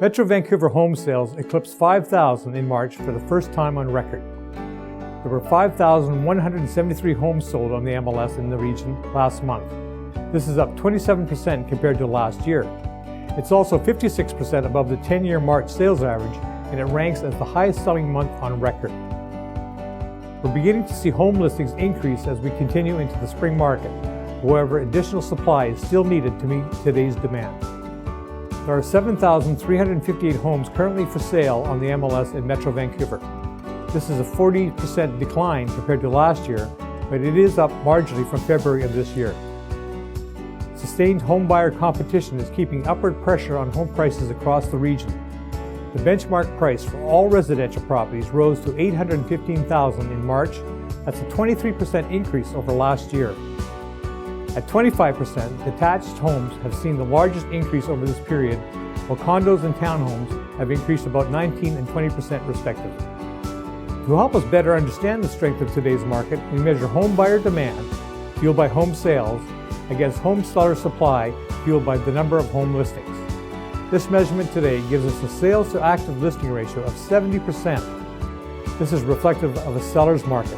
Metro Vancouver home sales eclipsed 5,000 in March for the first time on record. There were 5,173 homes sold on the MLS in the region last month. This is up 27% compared to last year. It's also 56% above the 10-year March sales average, and it ranks as the highest selling month on record. We're beginning to see home listings increase as we continue into the spring market. However, additional supply is still needed to meet today's demand. There are 7,358 homes currently for sale on the MLS in Metro Vancouver. This is a 40% decline compared to last year, but it is up marginally from February of this year. Sustained home buyer competition is keeping upward pressure on home prices across the region. The benchmark price for all residential properties rose to $815,000 in March. That's a 23% increase over last year. At 25%, detached homes have seen the largest increase over this period, while condos and townhomes have increased about 19 and 20% respectively. To help us better understand the strength of today's market, we measure home buyer demand, fueled by home sales, against home seller supply, fueled by the number of home listings. This measurement today gives us a sales to active listing ratio of 70%. This is reflective of a seller's market.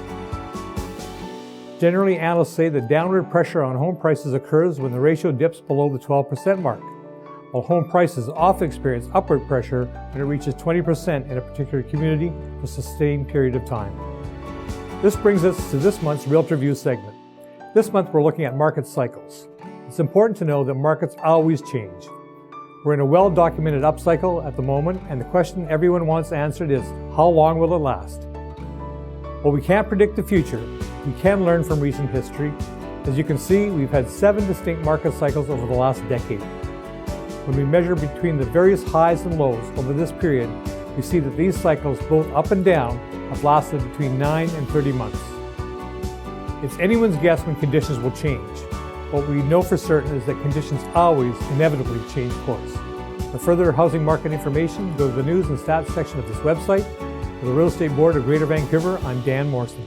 Generally, analysts say that downward pressure on home prices occurs when the ratio dips below the 12% mark, while home prices often experience upward pressure when it reaches 20% in a particular community for a sustained period of time. This brings us to this month's Realtor View segment. This month we're looking at market cycles. It's important to know that markets always change. We're in a well-documented upcycle at the moment, and the question everyone wants answered is, how long will it last? While we can't predict the future, we can learn from recent history. As you can see, we've had 7 distinct market cycles over the last decade. When we measure between the various highs and lows over this period, we see that these cycles, both up and down, have lasted between 9 and 30 months. It's anyone's guess when conditions will change. What we know for certain is that conditions always inevitably change course. For further housing market information, go to the News and Stats section of this website. For the Real Estate Board of Greater Vancouver, I'm Dan Morrison.